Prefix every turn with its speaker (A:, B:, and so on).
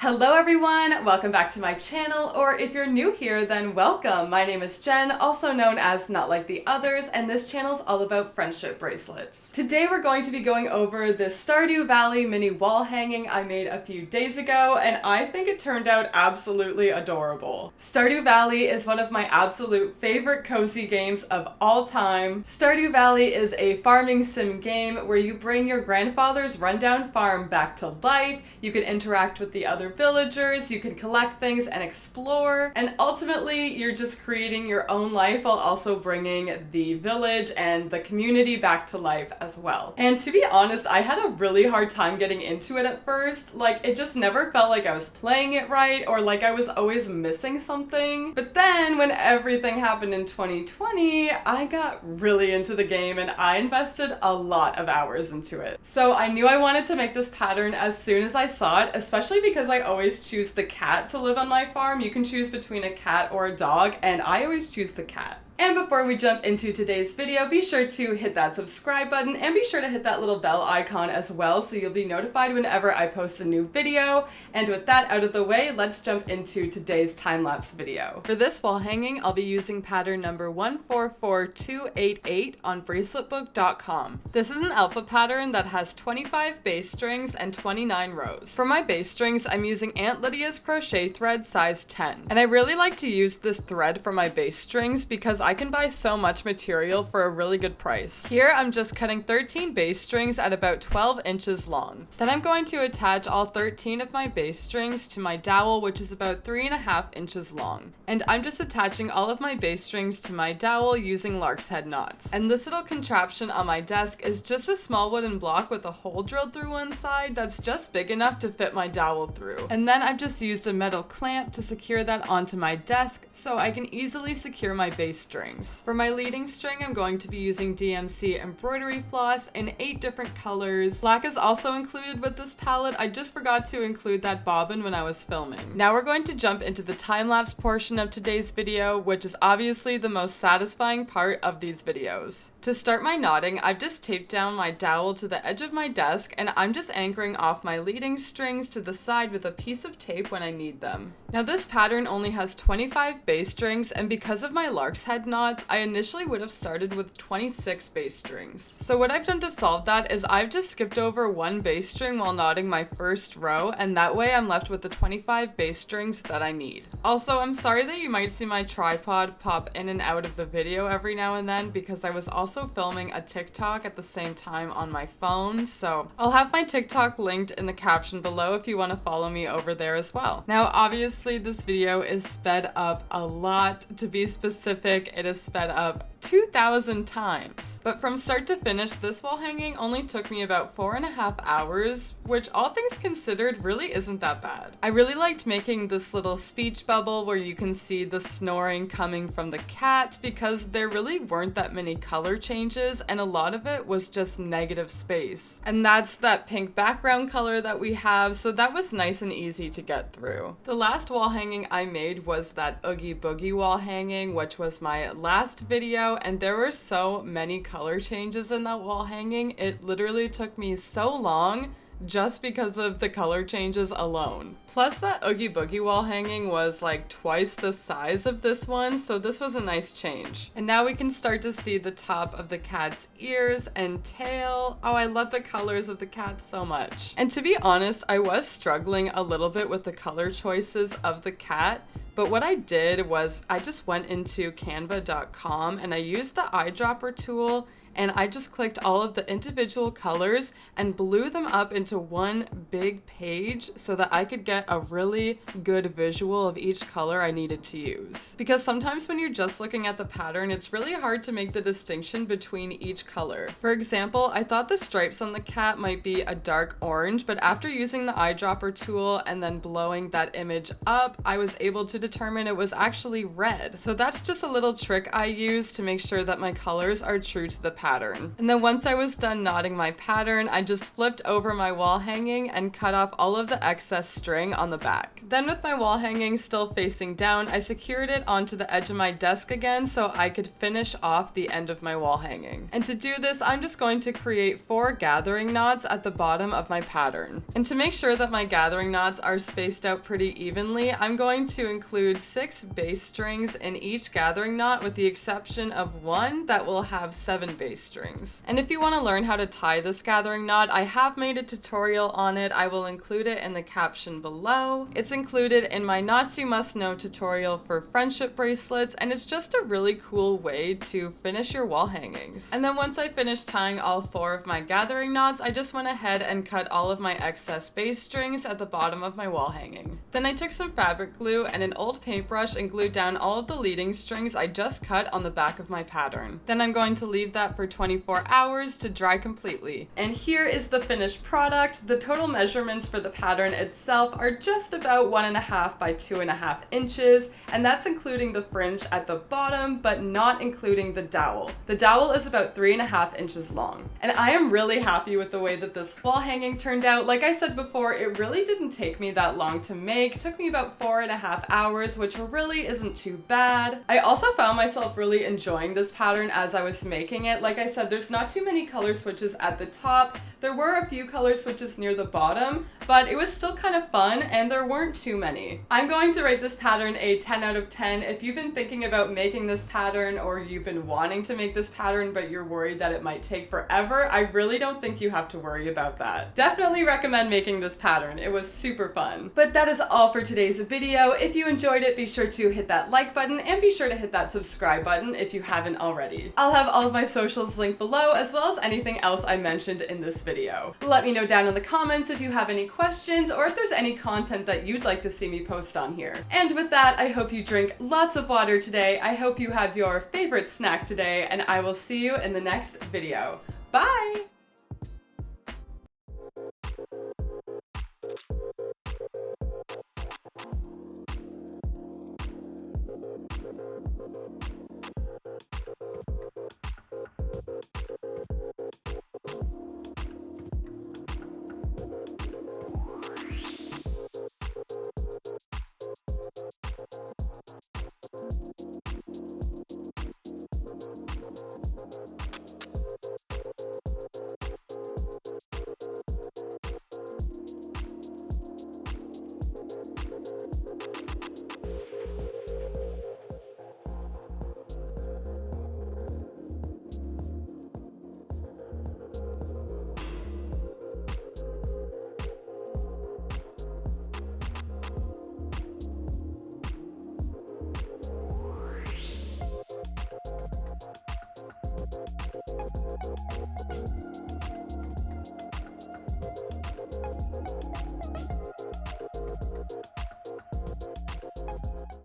A: Hello everyone, welcome back to my channel, or if you're new here, then welcome. My name is Jen, also known as KnotLikeTheOthers, and this channel is all about friendship bracelets. Today we're going to be going over this Stardew Valley mini wall hanging I made a few days ago, and I think it turned out absolutely adorable. Stardew Valley is one of my absolute favorite cozy games of all time. Stardew Valley is a farming sim game where you bring your grandfather's rundown farm back to life, you can interact with the other villagers, you can collect things and explore, and ultimately you're just creating your own life while also bringing the village and the community back to life as well. And to be honest, I had a really hard time getting into it at first. Like, it just never felt like I was playing it right or like I was always missing something. But then when everything happened in 2020, I got really into the game and I invested a lot of hours into it. So I knew I wanted to make this pattern as soon as I saw it, especially because I always choose the cat to live on my farm. You can choose between a cat or a dog, and I always choose the cat. And before we jump into today's video, be sure to hit that subscribe button and be sure to hit that little bell icon as well so you'll be notified whenever I post a new video. And with that out of the way, let's jump into today's time-lapse video. For this wall hanging, I'll be using pattern number 144288 on braceletbook.com. This is an alpha pattern that has 25 base strings and 29 rows. For my base strings, I'm using Aunt Lydia's crochet thread size 10. And I really like to use this thread for my base strings because I can buy so much material for a really good price. Here I'm just cutting 13 base strings at about 12 inches long. Then I'm going to attach all 13 of my base strings to my dowel, which is about 3.5 inches long. And I'm just attaching all of my base strings to my dowel using lark's head knots. And this little contraption on my desk is just a small wooden block with a hole drilled through one side that's just big enough to fit my dowel through. And then I've just used a metal clamp to secure that onto my desk so I can easily secure my base strings. For my leading string, I'm going to be using DMC Embroidery Floss in 8 different colors. Black is also included with this palette. I just forgot to include that bobbin when I was filming. Now we're going to jump into the time-lapse portion of today's video, which is obviously the most satisfying part of these videos. To start my knotting, I've just taped down my dowel to the edge of my desk, and I'm just anchoring off my leading strings to the side with a piece of tape when I need them. Now this pattern only has 25 base strings, and because of my lark's head knots, I initially would have started with 26 base strings. So what I've done to solve that is I've just skipped over one base string while knotting my first row, and that way I'm left with the 25 base strings that I need. Also, I'm sorry that you might see my tripod pop in and out of the video every now and then because I was also filming a TikTok at the same time on my phone, so I'll have my TikTok linked in the caption below if you want to follow me over there as well. Now obviously this video is sped up a lot. To be specific, it is sped up 2,000 times. But from start to finish, this wall hanging only took me about 4.5 hours, which all things considered really isn't that bad. I really liked making this little speech bubble where you can see the snoring coming from the cat because there really weren't that many color changes and a lot of it was just negative space. And that's that pink background color that we have, so that was nice and easy to get through. The last wall hanging I made was that Oogie Boogie wall hanging, which was my last video, and there were so many color changes in that wall hanging. It literally took me so long just because of the color changes alone. Plus that Oogie Boogie wall hanging was like twice the size of this one, so this was a nice change. And now we can start to see the top of the cat's ears and tail. Oh, I love the colors of the cat so much. And to be honest, I was struggling a little bit with the color choices of the cat. But what I did was I just went into canva.com and I used the eyedropper tool and I just clicked all of the individual colors and blew them up into one big page so that I could get a really good visual of each color I needed to use. Because sometimes when you're just looking at the pattern, it's really hard to make the distinction between each color. For example, I thought the stripes on the cat might be a dark orange, but after using the eyedropper tool and then blowing that image up, I was able to determine it was actually red. So that's just a little trick I use to make sure that my colors are true to the pattern. pattern. And then once I was done knotting my pattern, I just flipped over my wall hanging and cut off all of the excess string on the back. Then with my wall hanging still facing down, I secured it onto the edge of my desk again so I could finish off the end of my wall hanging. And to do this, I'm just going to create 4 gathering knots at the bottom of my pattern. And to make sure that my gathering knots are spaced out pretty evenly, I'm going to include 6 bass strings in each gathering knot, with the exception of one that will have 7 bass strings. And if you want to learn how to tie this gathering knot, I have made a tutorial on it. I will include it in the caption below. It's included in my Knots You Must Know tutorial for friendship bracelets, and it's just a really cool way to finish your wall hangings. And then once I finished tying all 4 of my gathering knots, I just went ahead and cut all of my excess bass strings at the bottom of my wall hanging. Then I took some fabric glue and an old paintbrush and glued down all of the leading strings I just cut on the back of my pattern. Then I'm going to leave that for 24 hours to dry completely. And here is the finished product. The total measurements for the pattern itself are just about 1.5 by 2.5 inches, and that's including the fringe at the bottom, but not including the dowel. The dowel is about 3.5 inches long. And I am really happy with the way that this wall hanging turned out. Like I said before, it really didn't take me that long to make. It took me about 4.5 hours, which really isn't too bad. I also found myself really enjoying this pattern as I was making it. Like I said, there's not too many color switches at the top. There were a few color switches near the bottom, but it was still kind of fun and there weren't too many. I'm going to rate this pattern a 10 out of 10. If you've been thinking about making this pattern, or you've been wanting to make this pattern but you're worried that it might take forever, I really don't think you have to worry about that. Definitely recommend making this pattern. It was super fun. But that is all for today's video. If you enjoyed it, be sure to hit that like button and be sure to hit that subscribe button if you haven't already. I'll have all of my socials linked below, as well as anything else I mentioned in this video. Let me know down in the comments if you have any questions or if there's any content that you'd like to see me post on here. And with that, I hope you drink lots of water today. I hope you have your favorite snack today, and I will see you in the next video. Bye!